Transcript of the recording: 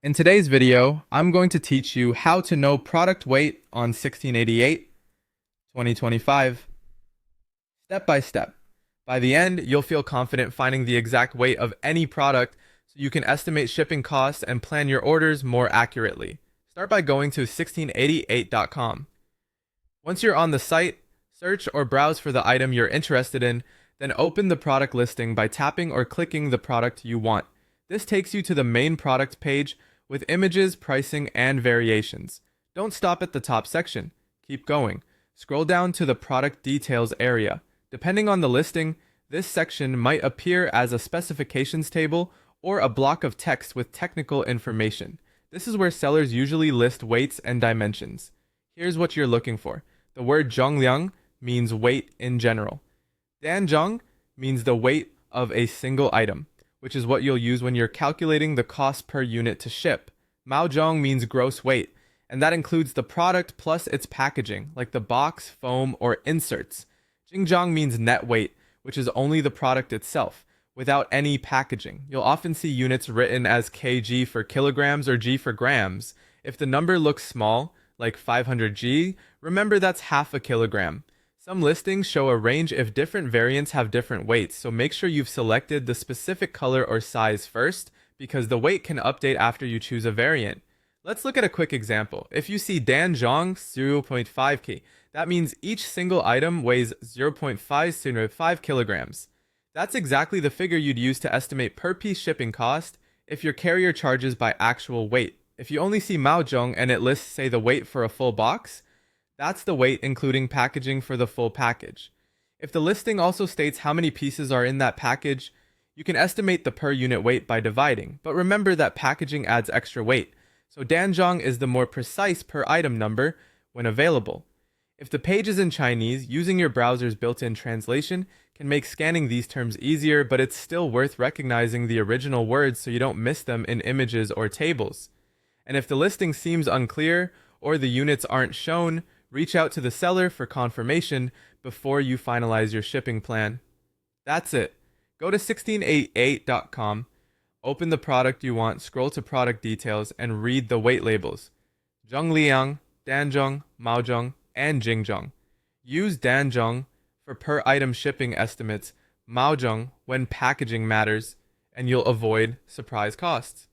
In today's video, I'm going to teach you how to know product weight on 1688, 2025, step by step. By the end, you'll feel confident finding the exact weight of any product so you can estimate shipping costs and plan your orders more accurately. Start by going to 1688.com. Once you're on the site, search or browse for the item you're interested in, then open the product listing by tapping or clicking the product you want. This takes you to the main product page with images, pricing, and variations. Don't stop at the top section. Keep going. Scroll down to the product details area. Depending on the listing, this section might appear as a specifications table or a block of text with technical information. This is where sellers usually list weights and dimensions. Here's what you're looking for. The word zhongliang means weight in general. Danzhong means the weight of a single item, which is what you'll use when you're calculating the cost per unit to ship. Maozhong means gross weight, and that includes the product plus its packaging, like the box, foam, or inserts. Jingzhong means net weight, which is only the product itself, without any packaging. You'll often see units written as kg for kilograms or g for grams. If the number looks small, like 500g, remember that's half a kilogram. Some listings show a range if different variants have different weights, so make sure you've selected the specific color or size first, because the weight can update after you choose a variant. Let's look at a quick example. If you see Danzhong 0.5 kg, that means each single item weighs 0.5 kilograms. That's exactly the figure you'd use to estimate per piece shipping cost if your carrier charges by actual weight. If you only see Maozhong and it lists, say, the weight for a full box, that's the weight including packaging for the full package. If the listing also states how many pieces are in that package, you can estimate the per unit weight by dividing, but remember that packaging adds extra weight, so Danzhong is the more precise per item number when available. If the page is in Chinese, using your browser's built-in translation can make scanning these terms easier, but it's still worth recognizing the original words so you don't miss them in images or tables. And if the listing seems unclear or the units aren't shown, reach out to the seller for confirmation before you finalize your shipping plan. That's it. Go to 1688.com, open the product you want, scroll to product details, and read the weight labels. Zhongliang, Danzhong, Maozhong, and Jingzhong. Use Danzhong for per item shipping estimates, Maozhong when packaging matters, and you'll avoid surprise costs.